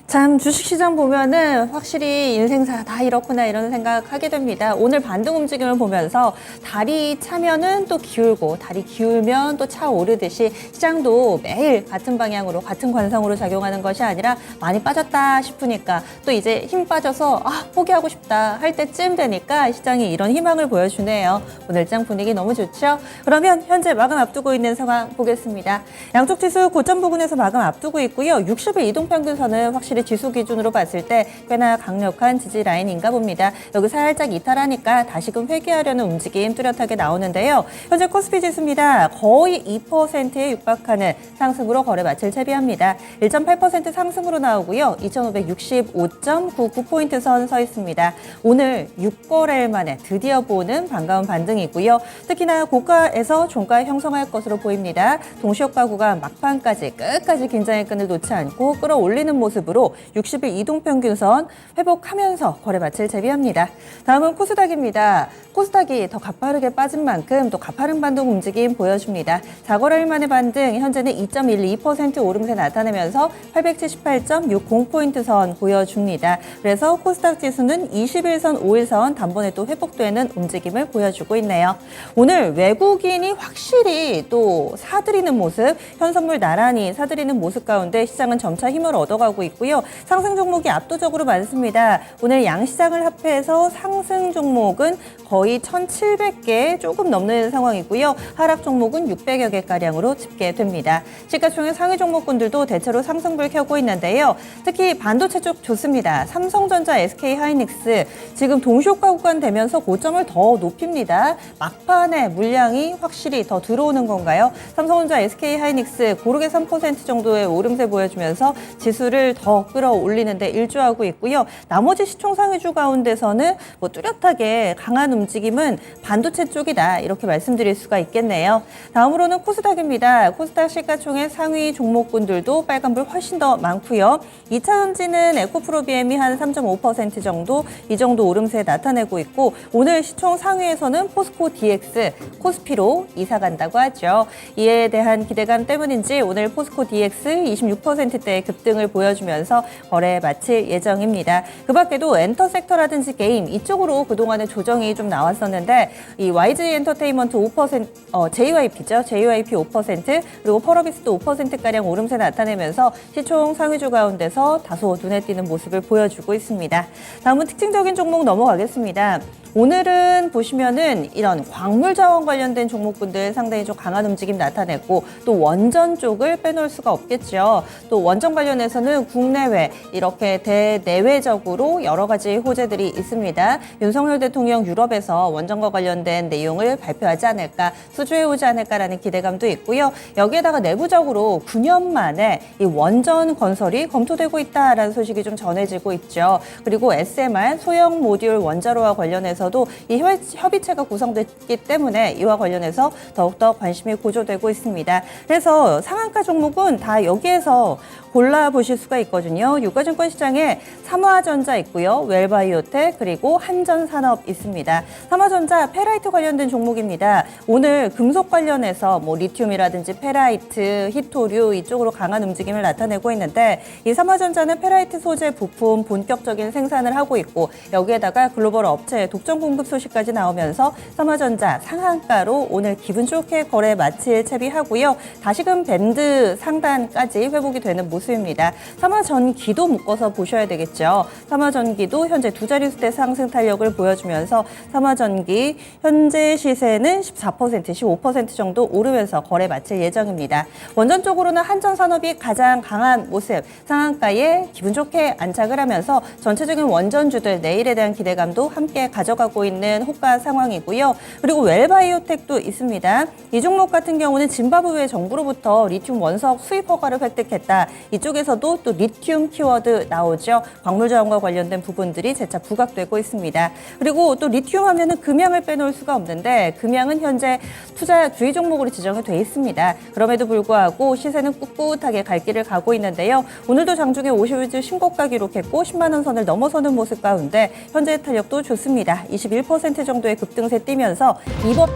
참 주식시장 보면은 확실히 인생사 다 이렇구나 이런 생각하게 됩니다. 오늘 반등 움직임을 보면서 다리 차면은 또 기울고 다리 기울면 또 차오르듯이 시장도 매일 같은 방향으로 같은 관성으로 작용하는 것이 아니라 많이 빠졌다 싶으니까 또 이제 힘 빠져서 포기하고 싶다 할 때쯤 되니까 시장이 이런 희망을 보여주네요. 오늘 장 분위기 너무 좋죠? 그러면 현재 마감 앞두고 있는 상황 보겠습니다. 양쪽 지수 고점 부근에서 마감 앞두고 있고요. 60일 이동평균선은 확실히 지수 기준으로 봤을 때 꽤나 강력한 지지 라인인가 봅니다. 여기 살짝 이탈하니까 다시금 회귀하려는 움직임 뚜렷하게 나오는데요. 현재 코스피 지수입니다. 거의 2%에 육박하는 상승으로 거래 마칠 채비합니다. 1.8% 상승으로 나오고요. 2565.99포인트 선 서 있습니다. 오늘 6거래일 만에 드디어 보는 반가운 반등이고요. 특히나 고가에서 종가 형성할 것으로 보입니다. 동시효과 구간 막판까지 끝까지 긴장의 끈을 놓지 않고 끌어올리는 모습으로 60일 이동평균선 회복하면서 거래 마칠 채비합니다. 다음은 코스닥입니다. 코스닥이 더 가파르게 빠진 만큼 또 가파른 반등 움직임 보여줍니다. 4거래일 만의 반등, 현재는 2.12% 오름세 나타내면서 878.60포인트 선 보여줍니다. 그래서 코스닥 지수는 21선, 5일선 단번에 또 회복되는 움직임을 보여주고 있네요. 오늘 외국인이 확실히 또 사들이는 모습, 현선물 나란히 사들이는 모습 가운데 시장은 점차 힘을 얻어가고 있고요. 상승 종목이 압도적으로 많습니다. 오늘 양시장을 합해서 상승 종목은 거의 1,700개 조금 넘는 상황이고요. 하락 종목은 600여 개가량으로 집계됩니다. 시가총액 상위 종목군들도 대체로 상승불 켜고 있는데요. 특히 반도체 쪽 좋습니다. 삼성전자, SK하이닉스 지금 동시효과 구간되면서 고점을 더 높입니다. 막판에 물량이 확실히 더 들어오는 건가요? 삼성전자, SK하이닉스 고르게 3% 정도의 오름세 보여주면서 지수를 더 끌어올리는 데 일조하고 있고요. 나머지 시총상위주 가운데서는 뚜렷하게 강한 움직임은 반도체 쪽이다 이렇게 말씀드릴 수가 있겠네요. 다음으로는 코스닥입니다. 코스닥 시가총액 상위 종목군들도 빨간불 훨씬 더 많고요. 2차전지는 에코프로비엠이 한 3.5% 정도 이 정도 오름세 나타내고 있고 오늘 시총 상위에서는 포스코 DX, 코스피로 이사 간다고 하죠. 이에 대한 기대감 때문인지 오늘 포스코 DX 26%대의 급등을 보여주면서 거래 마칠 예정입니다. 그 밖에도 엔터 섹터라든지 게임 이쪽으로 그동안에 조정이 좀 나왔었는데 이 YG 엔터테인먼트 5%, JYP죠. JYP 5% 그리고 펄어비스도 5%가량 오름세 나타내면서 시총 상위주 가운데서 다소 눈에 띄는 모습을 보여주고 있습니다. 다음은 특징적인 종목 넘어가겠습니다. 오늘은 보시면은 이런 광물 자원 관련된 종목군들 상당히 좀 강한 움직임 나타냈고 또 원전 쪽을 빼놓을 수가 없겠죠. 또 원전 관련해서는 국내외 이렇게 대내외적으로 여러 가지 호재들이 있습니다. 윤석열 대통령 유럽에서 원전과 관련된 내용을 발표하지 않을까, 수주해 오지 않을까라는 기대감도 있고요. 여기에다가 내부적으로 9년 만에 이 원전 건설이 검토되고 있다라는 소식이 좀 전해지고 있죠. 그리고 SMR 소형 모듈 원자로와 관련해서 이 협의체가 구성됐기 때문에 이와 관련해서 더욱더 관심이 고조되고 있습니다. 그래서 상한가 종목은 다 여기에서 골라보실 수가 있거든요. 유가증권 시장에 삼화전자 있고요. 웰바이오텍 그리고 한전산업 있습니다. 삼화전자 페라이트 관련된 종목입니다. 오늘 금속 관련해서 리튬이라든지 페라이트, 히토류 이쪽으로 강한 움직임을 나타내고 있는데 이 삼화전자는 페라이트 소재 부품 본격적인 생산을 하고 있고 여기에다가 글로벌 업체 독점 공급 소식까지 나오면서 삼화전자 상한가로 오늘 기분 좋게 거래 마칠 채비하고요. 다시금 밴드 상단까지 회복이 되는 모습입니다. 삼화전기도 묶어서 보셔야 되겠죠. 삼화전기도 현재 두 자릿수대 상승 탄력을 보여주면서 삼화전기 현재 시세는 14%, 15% 정도 오르면서 거래 마칠 예정입니다. 원전 쪽으로는 한전산업이 가장 강한 모습, 상한가에 기분 좋게 안착을 하면서 전체적인 원전주들 내일에 대한 기대감도 함께 가져가고 있는 호가 상황이고요. 그리고 웰바이오텍도 있습니다. 이 종목 같은 경우는 짐바브웨 정부로부터 리튬 원석 수입 허가를 획득했다. 이쪽에서도 또 리튬 키워드 나오죠. 광물 자원과 관련된 부분들이 재차 부각되고 있습니다. 그리고 또 리튬 하면은 금양을 빼놓을 수가 없는데 금양은 현재 투자 주의 종목으로 지정이 돼 있습니다. 그럼에도 불구하고 시세는 꿋꿋하게 갈 길을 가고 있는데요. 오늘도 장중에 50일주 신고가 기록했고 10만 원 선을 넘어서는 모습 가운데 현재 탄력도 좋습니다. 21% 정도의 급등세 띄면서 이번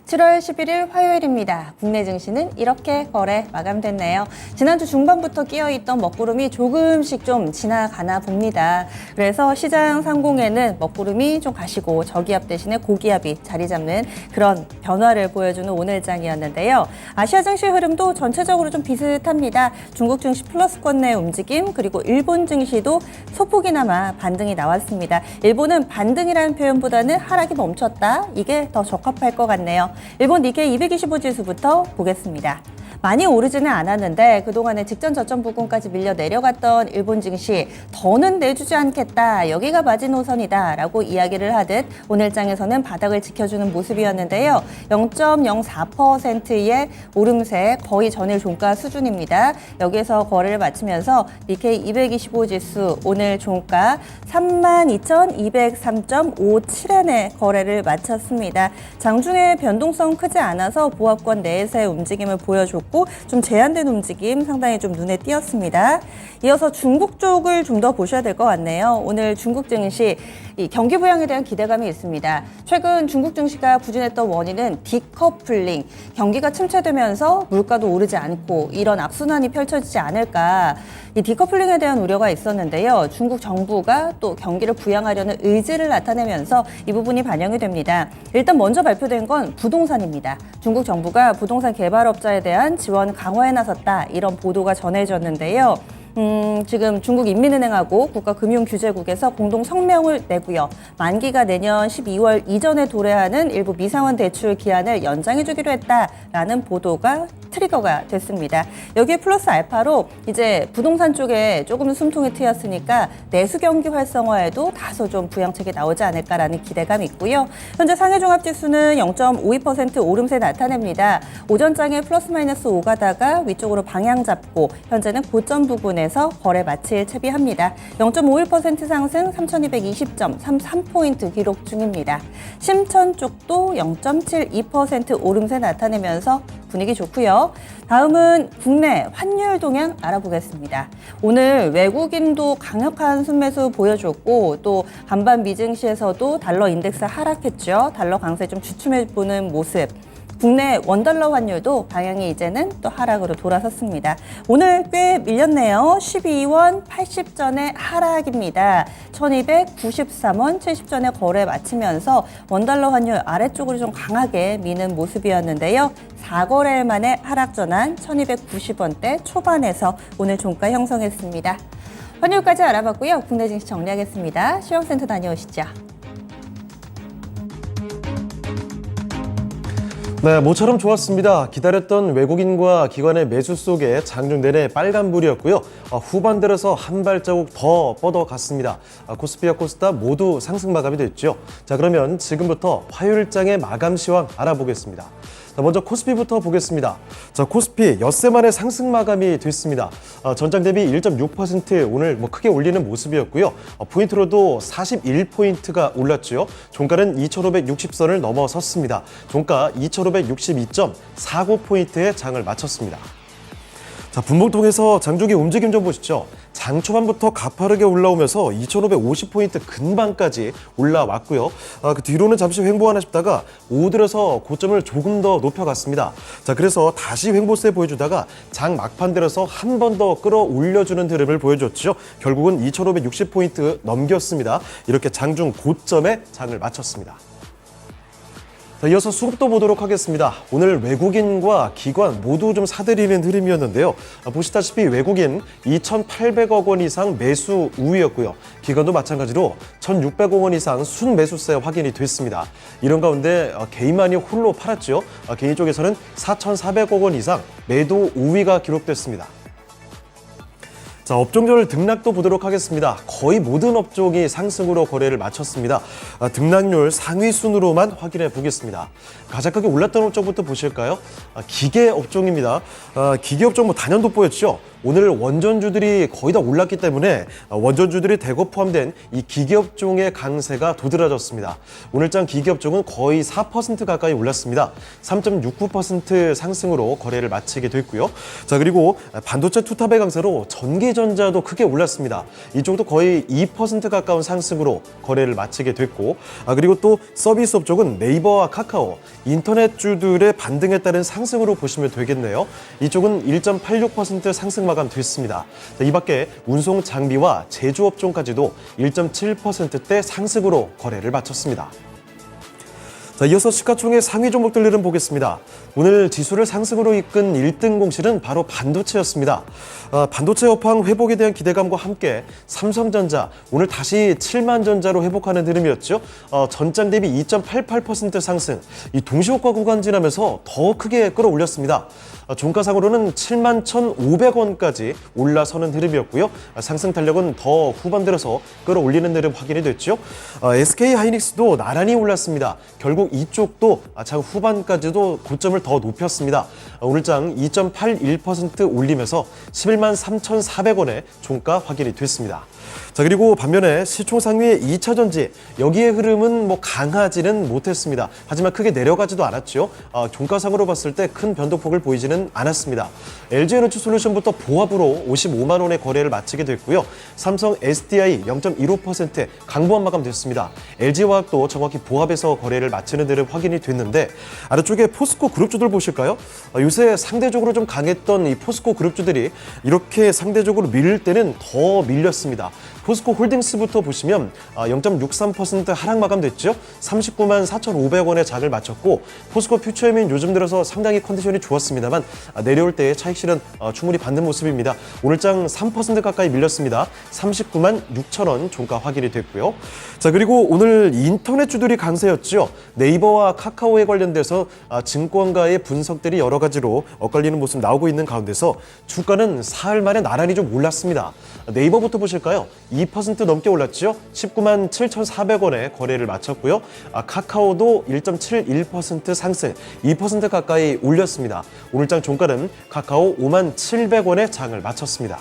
7월 11일 화요일입니다. 국내 증시는 이렇게 거래 마감됐네요. 지난주 중반부터 끼어있던 먹구름이 조금씩 좀 지나가나 봅니다. 그래서 시장 상공에는 먹구름이 좀 가시고 저기압 대신에 고기압이 자리 잡는 그런 변화를 보여주는 오늘장이었는데요. 아시아 증시 흐름도 전체적으로 좀 비슷합니다. 중국 증시 플러스권 내 움직임, 그리고 일본 증시도 소폭이나마 반등이 나왔습니다. 일본은 반등이라는 표현보다는 하락이 멈췄다. 이게 더 적합할 것 같네요. 일본 니케이 225 지수부터 보겠습니다. 많이 오르지는 않았는데 그동안에 직전 저점 부근까지 밀려 내려갔던 일본 증시 더는 내주지 않겠다. 여기가 마지노선이다 라고 이야기를 하듯 오늘장에서는 바닥을 지켜주는 모습이었는데요. 0.04%의 오름세 거의 전일 종가 수준입니다. 여기에서 거래를 마치면서 니케이 225 지수 오늘 종가 32,203.57엔에 거래를 마쳤습니다. 장중에 변동성 크지 않아서 보합권 내에서의 움직임을 보여줬고 좀 제한된 움직임 상당히 좀 눈에 띄었습니다. 이어서 중국 쪽을 좀 더 보셔야 될 것 같네요. 오늘 중국 증시 이 경기 부양에 대한 기대감이 있습니다. 최근 중국 증시가 부진했던 원인은 디커플링, 경기가 침체되면서 물가도 오르지 않고 이런 악순환이 펼쳐지지 않을까. 이 디커플링에 대한 우려가 있었는데요. 중국 정부가 또 경기를 부양하려는 의지를 나타내면서 이 부분이 반영이 됩니다. 일단 먼저 발표된 건 부동산입니다. 중국 정부가 부동산 개발업자에 대한 지원 강화에 나섰다. 이런 보도가 전해졌는데요. 지금 중국인민은행하고 국가금융규제국에서 공동 성명을 내고요. 만기가 내년 12월 이전에 도래하는 일부 미상환 대출 기한을 연장해주기로 했다라는 보도가 트리거가 됐습니다. 여기에 플러스 알파로 이제 부동산 쪽에 조금 숨통이 트였으니까 내수 경기 활성화에도 다소 좀 부양책이 나오지 않을까라는 기대감이 있고요. 현재 상해 종합지수는 0.52% 오름세 나타냅니다. 오전장에 플러스 마이너스 5가다가 위쪽으로 방향 잡고 현재는 고점 부근에서 거래 마칠 채비합니다. 0.51% 상승 3,220.33포인트 기록 중입니다. 심천 쪽도 0.72% 오름세 나타내면서 분위기 좋고요. 다음은 국내 환율 동향 알아보겠습니다. 오늘 외국인도 강력한 순매수 보여줬고 또 반반 미증시에서도 달러 인덱스 하락했죠. 달러 강세 좀 주춤해보는 모습. 국내 원달러 환율도 방향이 이제는 또 하락으로 돌아섰습니다. 오늘 꽤 밀렸네요. 12원 80전의 하락입니다. 1293원 70전의 거래 마치면서 원달러 환율 아래쪽으로 좀 강하게 미는 모습이었는데요. 4거래일 만에 하락 전환 1290원대 초반에서 오늘 종가 형성했습니다. 환율까지 알아봤고요. 국내 증시 정리하겠습니다. 시황센터 다녀오시죠. 네, 모처럼 좋았습니다. 기다렸던 외국인과 기관의 매수 속에 장중 내내 빨간불이었고요. 후반 들어서 한 발자국 더 뻗어갔습니다. 코스피와 코스닥 모두 상승 마감이 됐죠. 자, 그러면 지금부터 화요일장의 마감 시황 알아보겠습니다. 자, 먼저 코스피부터 보겠습니다. 자, 코스피 엿새 만에 상승 마감이 됐습니다. 전장 대비 1.6% 오늘 크게 올리는 모습이었고요. 포인트로도 41포인트가 올랐죠. 종가는 2,560선을 넘어섰습니다. 종가 2,562.49포인트의 장을 마쳤습니다. 자, 분봉통에서 장중의 움직임 좀 보시죠. 장 초반부터 가파르게 올라오면서 2,550포인트 근방까지 올라왔고요. 그 뒤로는 잠시 횡보하나 싶다가 오후 들어서 고점을 조금 더 높여갔습니다. 자, 그래서 다시 횡보세 보여주다가 장 막판 들어서 한 번 더 끌어올려주는 흐름을 보여줬죠. 결국은 2,560포인트 넘겼습니다. 이렇게 장중 고점에 장을 마쳤습니다. 자, 이어서 수급도 보도록 하겠습니다. 오늘 외국인과 기관 모두 좀 사들이는 흐름이었는데요. 보시다시피 외국인 2,800억 원 이상 매수 우위였고요. 기관도 마찬가지로 1,600억 원 이상 순매수세 확인이 됐습니다. 이런 가운데 개인만이 홀로 팔았죠. 개인 쪽에서는 4,400억 원 이상 매도 우위가 기록됐습니다. 자, 업종별 등락도 보도록 하겠습니다. 거의 모든 업종이 상승으로 거래를 마쳤습니다. 등락률 상위 순으로만 확인해 보겠습니다. 가장 크게 올랐던 업종부터 보실까요? 기계 업종입니다. 기계 업종 단연 돋보였죠. 오늘 원전주들이 거의 다 올랐기 때문에 원전주들이 대거 포함된 이 기기업종의 강세가 도드라졌습니다. 오늘장 기기업종은 거의 4% 가까이 올랐습니다. 3.69% 상승으로 거래를 마치게 됐고요. 자, 그리고 반도체 투탑의 강세로 전기전자도 크게 올랐습니다. 이쪽도 거의 2% 가까운 상승으로 거래를 마치게 됐고, 그리고 또 서비스업 쪽은 네이버와 카카오, 인터넷주들의 반등에 따른 상승으로 보시면 되겠네요. 이쪽은 1.86% 상승 마감됐습니다. 이 밖에 운송 장비와 제조업종까지도 1.7%대 상승으로 거래를 마쳤습니다. 자, 이어서 시가총액 상위 종목들 흐름 보겠습니다. 오늘 지수를 상승으로 이끈 1등 공실은 바로 반도체였습니다. 반도체 업황 회복에 대한 기대감과 함께 삼성전자 오늘 다시 7만 전자로 회복하는 흐름이었죠. 전장 대비 2.88% 상승, 이 동시효과 구간 지나면서 더 크게 끌어올렸습니다. 종가상으로는 7만 1,500원까지 올라서는 흐름이었고요. 상승 탄력은 더 후반 들어서 끌어올리는 흐름 확인이 됐죠. SK하이닉스도 나란히 올랐습니다. 결국 이쪽도 장 후반까지도 고점을 더 높였습니다. 오늘장 2.81% 올리면서 11만 3,400원의 종가 확인이 됐습니다. 자, 그리고 반면에 시총 상위의 2차전지, 여기의 흐름은 강하지는 못했습니다. 하지만 크게 내려가지도 않았죠. 종가상으로 봤을 때 큰 변동폭을 보이지는 않았습니다. LG에너지솔루션부터 보합으로 55만 원의 거래를 마치게 됐고요. 삼성 SDI 0.15% 강보합 마감됐습니다. LG화학도 정확히 보합에서 거래를 마치는 데를 확인이 됐는데, 아래쪽에 포스코 그룹주들 보실까요? 요새 상대적으로 좀 강했던 이 포스코 그룹주들이 이렇게 상대적으로 밀릴 때는 더 밀렸습니다. 포스코 홀딩스부터 보시면 0.63% 하락 마감됐죠. 39만 4,500원의 장을 마쳤고, 포스코 퓨처엠은 요즘 들어서 상당히 컨디션이 좋았습니다만 내려올 때의 차익실은 충분히 받는 모습입니다. 오늘장 3% 가까이 밀렸습니다. 39만 6천원 종가 확인이 됐고요. 자, 그리고 오늘 인터넷주들이 강세였죠. 네이버와 카카오에 관련돼서 증권가의 분석들이 여러 가지로 엇갈리는 모습 나오고 있는 가운데서 주가는 사흘 만에 나란히 좀 올랐습니다. 네이버부터 보실까요? 2% 넘게 올랐죠. 19만 7,400원에 거래를 마쳤고요. 카카오도 1.71% 상승, 2% 가까이 올렸습니다. 오늘장 종가는 카카오 5만 700원에 장을 마쳤습니다.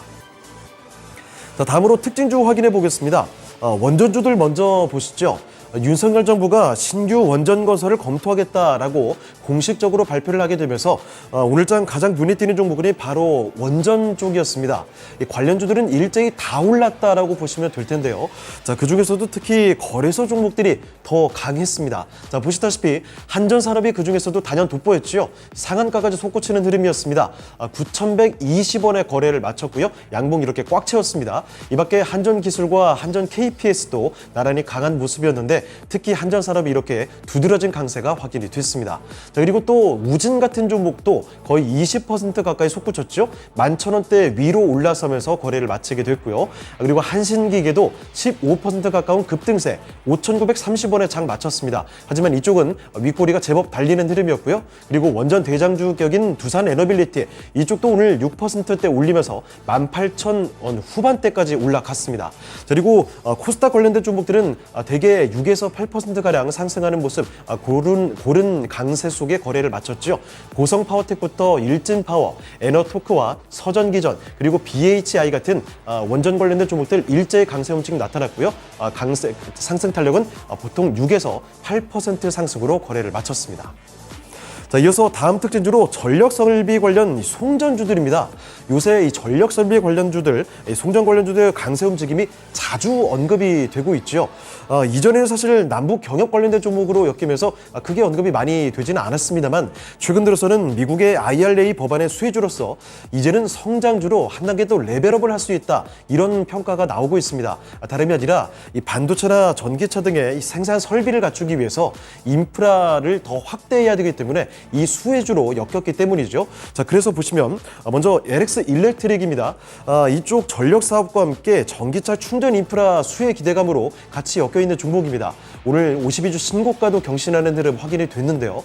자, 다음으로 특징주 확인해 보겠습니다. 원전주들 먼저 보시죠. 윤석열 정부가 신규 원전 건설을 검토하겠다라고 공식적으로 발표를 하게 되면서 오늘장 가장 눈에 띄는 종목은 바로 원전 쪽이었습니다. 이 관련주들은 일제히 다 올랐다라고 보시면 될 텐데요. 자, 그중에서도 특히 거래소 종목들이 더 강했습니다. 자, 보시다시피 한전산업이 그중에서도 단연 돋보였죠. 상한가까지 솟구치는 흐름이었습니다. 9,120원의 거래를 마쳤고요. 양봉 이렇게 꽉 채웠습니다. 이 밖에 한전기술과 한전 KPS도 나란히 강한 모습이었는데, 특히 한전산업이 이렇게 두드러진 강세가 확인이 됐습니다. 자, 그리고 또 우진 같은 종목도 거의 20% 가까이 솟구쳤죠. 11,000원대 위로 올라서면서 거래를 마치게 됐고요. 그리고 한신기계도 15% 가까운 급등세 5,930원에 장 마쳤습니다. 하지만 이쪽은 윗꼬리가 제법 달리는 흐름이었고요. 그리고 원전 대장주격인 두산에너빌리티, 이쪽도 오늘 6%대 올리면서 18,000원 후반대까지 올라갔습니다. 자, 그리고 코스닥 관련된 종목들은 대개 6에서 8%가량 상승하는 모습, 고른 강세 속에 거래를 마쳤죠. 고성파워텍부터 일진파워, 에너토크와 서전기전, 그리고 BHI 같은 원전 관련된 종목들 일제히 강세 움직임 나타났고요. 상승 탄력은 보통 6에서 8% 상승으로 거래를 마쳤습니다. 자, 이어서 다음 특징주로 전력설비 관련 송전주들입니다. 요새 이 전력설비 관련주들, 송전 관련주들 강세 움직임이 자주 언급이 되고 있죠. 이전에는 사실 남북 경협 관련된 종목으로 엮이면서 크게 언급이 많이 되지는 않았습니다만, 최근 들어서는 미국의 IRA 법안의 수혜주로서 이제는 성장주로 한 단계 또 레벨업을 할 수 있다, 이런 평가가 나오고 있습니다. 다름이 아니라 이 반도체나 전기차 등의 이 생산 설비를 갖추기 위해서 인프라를 더 확대해야 되기 때문에 이 수혜주로 엮였기 때문이죠. 자, 그래서 보시면 먼저 LX 일렉트릭입니다. 이쪽 전력 사업과 함께 전기차 충전 인프라 수혜 기대감으로 같이 엮여 있는 종목입니다. 오늘 52주 신고가도 경신하는 흐름 확인이 됐는데요.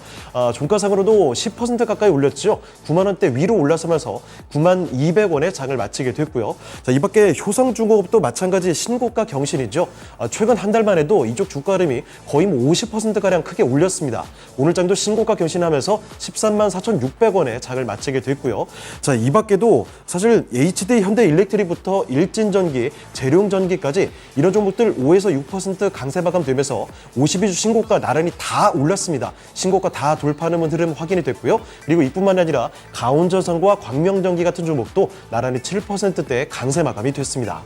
종가상으로도 10% 가까이 올렸죠. 9만 원대 위로 올라서면서 9만 200원에 장을 마치게 됐고요. 자, 이 밖에 효성중공업도 마찬가지 신고가 경신이죠. 최근 한 달만 해도 이쪽 주가 흐름이 거의 50%가량 크게 올렸습니다. 오늘 장도 신고가 경신하면서 올라오면서 13만 4,600원에 장을 마치게 됐고요. 자, 이 밖에도 사실 HD 현대일렉트릭부터 일진전기, 재룡전기까지 이런 종목들 5에서 6% 강세 마감되면서 52주 신고가 나란히 다 올랐습니다. 신고가 다 돌파하는 흐름 확인이 됐고요. 그리고 이뿐만 아니라 강원전선과 광명전기 같은 종목도 나란히 7%대 강세 마감이 됐습니다.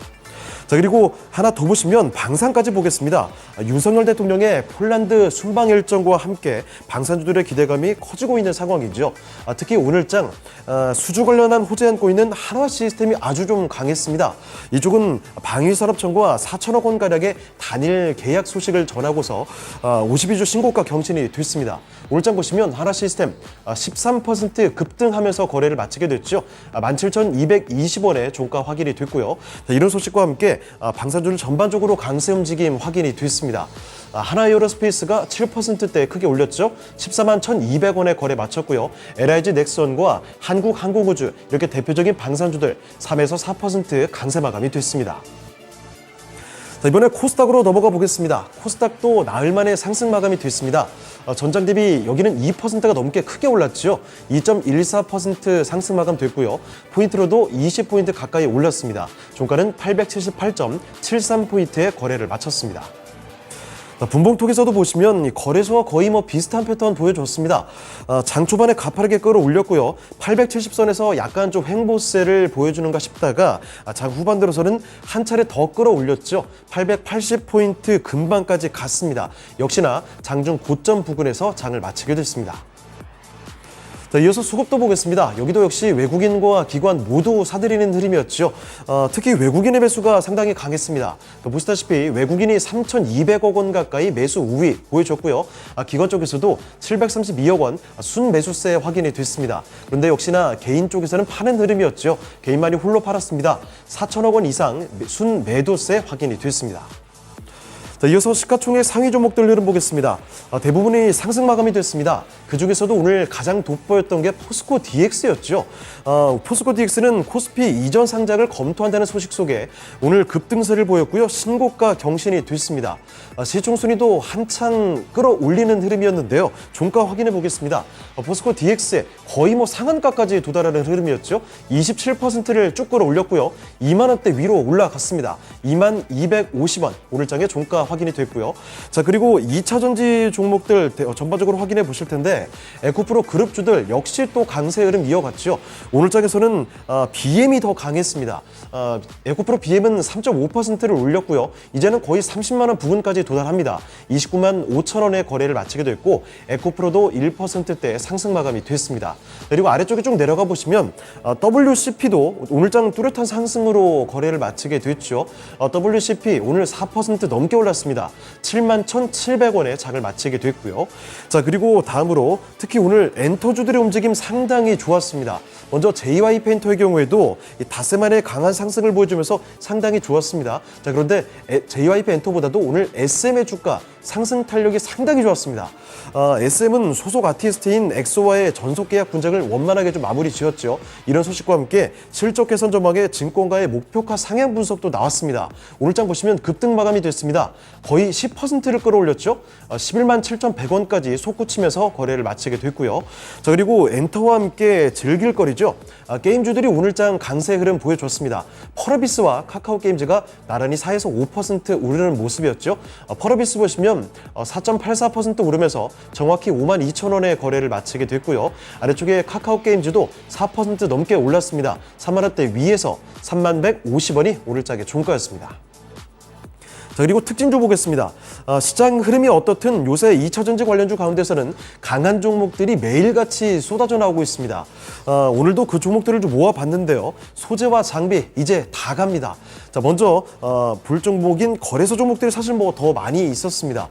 자, 그리고 하나 더 보시면 방산까지 보겠습니다. 윤석열 대통령의 폴란드 순방 일정과 함께 방산주들의 기대감이 커지고 있는 상황이죠. 특히 오늘장 수주 관련한 호재 안고 있는 한화 시스템이 아주 좀 강했습니다. 이쪽은 방위산업청과 4천억 원 가량의 단일 계약 소식을 전하고서 52주 신고가 경신이 됐습니다. 오늘장 보시면 한화 시스템 13% 급등하면서 거래를 마치게 됐죠. 17,220원에 종가 확인이 됐고요. 자, 이런 소식과 함께 방산주는 전반적으로 강세 움직임 확인이 됐습니다. 하나에어로스페이스가 7%대 크게 올렸죠. 14만 1,200원에 거래 마쳤고요. LIG 넥슨과 한국항공우주 이렇게 대표적인 방산주들 3에서 4% 강세 마감이 됐습니다. 자, 이번에 코스닥으로 넘어가 보겠습니다. 코스닥도 나흘 만에 상승 마감이 됐습니다. 전장 대비 여기는 2%가 넘게 크게 올랐죠. 2.14% 상승 마감 됐고요. 포인트로도 20포인트 가까이 올랐습니다. 종가는 878.73포인트의 거래를 마쳤습니다. 분봉톡에서도 보시면 거래소와 거의 비슷한 패턴 보여줬습니다. 장 초반에 가파르게 끌어올렸고요. 870선에서 약간 좀 횡보세를 보여주는가 싶다가 장 후반 들어서는 한 차례 더 끌어올렸죠. 880포인트 근방까지 갔습니다. 역시나 장중 고점 부근에서 장을 마치게 됐습니다. 자, 이어서 수급도 보겠습니다. 여기도 역시 외국인과 기관 모두 사들이는 흐름이었죠. 특히 외국인의 매수가 상당히 강했습니다. 보시다시피 외국인이 3,200억 원 가까이 매수 우위 보여줬고요. 기관 쪽에서도 732억 원 순매수세 확인이 됐습니다. 그런데 역시나 개인 쪽에서는 파는 흐름이었죠. 개인만이 홀로 팔았습니다. 4천억 원 이상 순매도세 확인이 됐습니다. 자, 이어서 시가총액 상위 종목들 흐름 보겠습니다. 대부분이 상승 마감이 됐습니다. 그중에서도 오늘 가장 돋보였던 게 포스코 DX였죠. 포스코 DX는 코스피 이전 상장을 검토한다는 소식 속에 오늘 급등세를 보였고요. 신고가 경신이 됐습니다. 시총순위도 한창 끌어올리는 흐름이었는데요. 종가 확인해 보겠습니다. 포스코 DX의 거의 상한가까지 도달하는 흐름이었죠. 27%를 쭉 끌어올렸고요. 2만 원대 위로 올라갔습니다. 2만 250원 오늘장의 종가 확인이 됐고요. 자, 그리고 2차 전지 종목들 전반적으로 확인해 보실 텐데 에코프로 그룹주들 역시 또 강세 흐름 이어갔죠. 오늘장에서는 BM이 더 강했습니다. 에코프로 BM은 3.5%를 올렸고요. 이제는 거의 30만 원 부근까지 도달합니다. 29만 5천 원의 거래를 마치게 됐고 에코프로도 1%대 상승 마감이 됐습니다. 그리고 아래쪽에 쭉 내려가 보시면 WCP도 오늘장 뚜렷한 상승으로 거래를 마치게 됐죠. WCP 오늘 4% 넘게 올랐습니다. 7만 1,700원에 장을 마치게 됐고요. 자, 그리고 다음으로 특히 오늘 엔터주들의 움직임 상당히 좋았습니다. 먼저 JYP 엔터의 경우에도 닷새만에 강한 상승을 보여주면서 상당히 좋았습니다. 자, 그런데 JYP 엔터보다도 오늘 SM의 주가 상승 탄력이 상당히 좋았습니다. SM은 소속 아티스트인 엑소와의 전속 계약 분쟁을 원만하게 좀 마무리 지었죠. 이런 소식과 함께 실적 개선 전망에 증권가의 목표가 상향 분석도 나왔습니다. 오늘장 보시면 급등 마감이 됐습니다. 거의 10%를 끌어올렸죠. 11만 7,100원까지 솟구치면서 거래를 마치게 됐고요. 자, 그리고 엔터와 함께 즐길 거리죠. 게임주들이 오늘장 강세 흐름 보여줬습니다. 펄어비스와 카카오게임즈가 나란히 4에서 5% 오르는 모습이었죠. 펄어비스 보시면 4.84% 오르면서 정확히 5만 2천 원의 거래를 마치게 됐고요. 아래쪽에 카카오게임즈도 4% 넘게 올랐습니다. 3만 원대 위에서 3만 150원이 오늘장의 종가였습니다. 자, 그리고 특징주 보겠습니다. 시장 흐름이 어떻든 요새 2차전지 관련주 가운데서는 강한 종목들이 매일같이 쏟아져 나오고 있습니다. 오늘도 그 종목들을 좀 모아봤는데요. 소재와 장비 이제 다 갑니다. 자, 먼저 볼 종목인 거래소 종목들이 사실 더 많이 있었습니다.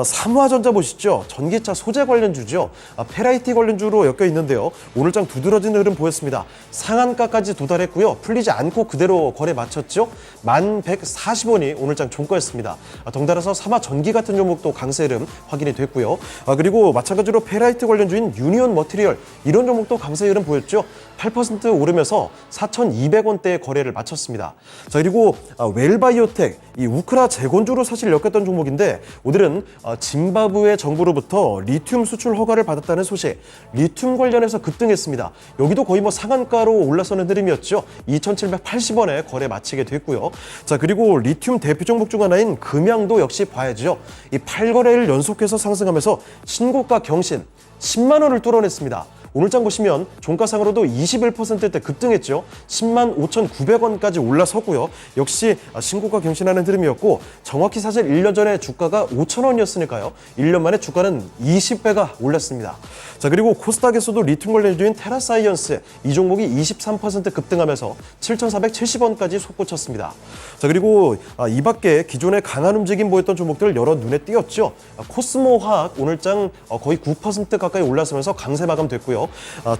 삼화전자 보시죠. 전기차 소재 관련주죠. 페라이티 관련주로 엮여 있는데요. 오늘장 두드러진 흐름 보였습니다. 상한가까지 도달했고요. 풀리지 않고 그대로 거래 마쳤죠. 1,140원이 오늘장 종가였습니다. 덩달아서 삼화전기 같은 종목도 강세 흐름 확인이 됐고요. 그리고 마찬가지로 페라이트 관련주인 유니온 머티리얼 이런 종목도 강세 흐름 보였죠. 8% 오르면서 4,200원대의 거래를 마쳤습니다. 자, 그리고 웰바이오텍, 이 우크라 재건주로 사실 엮였던 종목인데 오늘은 짐바브웨 정부로부터 리튬 수출 허가를 받았다는 소식, 리튬 관련해서 급등했습니다. 여기도 거의 뭐 상한가로 올라서는 흐름이었죠. 2,780원에 거래 마치게 됐고요. 자, 그리고 리튬 대표 종목 중 하나인 금양도 역시 봐야죠. 이 8거래일 연속해서 상승하면서 신고가 경신 10만 원을 뚫어냈습니다. 오늘 장 보시면 종가상으로도 21%대 급등했죠. 10만 5,900원까지 올라섰고요. 역시 신고가 경신하는 흐름이었고 정확히 사실 1년 전에 주가가 5,000원이었으니까요. 1년 만에 주가는 20배가 올랐습니다. 자, 그리고 코스닥에서도 리튬 관련주인 테라사이언스 이 종목이 23% 급등하면서 7,470원까지 솟구쳤습니다. 자, 그리고 이 밖에 기존에 강한 움직임 보였던 종목들 여러 눈에 띄었죠. 코스모화학 오늘장 거의 9% 가까이 올라서면서 강세 마감됐고요.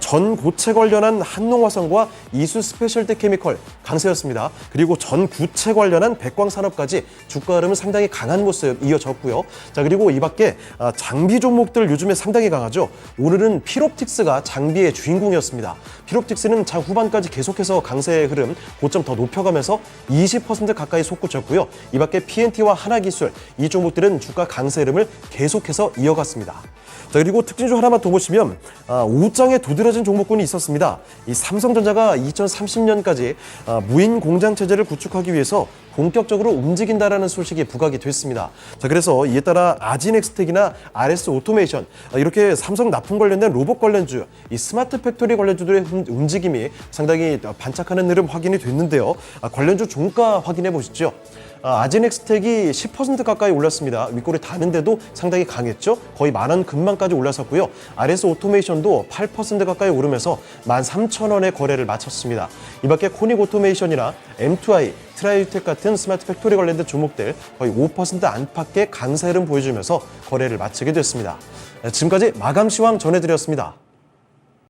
전고체 관련한 한농화성과 이수 스페셜티 케미컬 강세였습니다. 그리고 전구체 관련한 백광산업까지 주가 흐름은 상당히 강한 모습 이어졌고요. 자, 그리고 이 밖에 장비 종목들 요즘에 상당히 강하죠. 오늘은 필옵틱스가 장비의 주인공이었습니다. 필옵틱스는 장 후반까지 계속해서 강세의 흐름 고점 더 높여가면서 20% 가까이 솟구쳤고요. 이 밖에 PNT와 하나기술 이 종목들은 주가 강세 흐름을 계속해서 이어갔습니다. 자, 그리고 특징주 하나만 더 보시면 오장에 두드러진 종목군이 있었습니다. 이 삼성전자가 2030년까지 무인 공장 체제를 구축하기 위해서 본격적으로 움직인다라는 소식이 부각이 됐습니다. 자, 그래서 이에 따라 아진엑스텍이나 RS 오토메이션 이렇게 삼성 납품 관련된 로봇 관련주, 이 스마트 팩토리 관련주들의 움직임이 상당히 반짝하는 흐름 확인이 됐는데요. 관련주 종가 확인해 보시죠. 아진엑스텍이 10% 가까이 올랐습니다. 윗골이 닿는데도 상당히 강했죠. 거의 10,000원 근방까지 올라섰고요. RS 오토메이션도 8% 가까이 오르면서 13,000원의 거래를 마쳤습니다. 이 밖에 코닉 오토메이션이나 M2i, 트라이유텍 같은 스마트 팩토리 관련된 종목들 거의 5% 안팎의 강세 흐름 보여주면서 거래를 마치게 됐습니다. 지금까지 마감 시황 전해드렸습니다.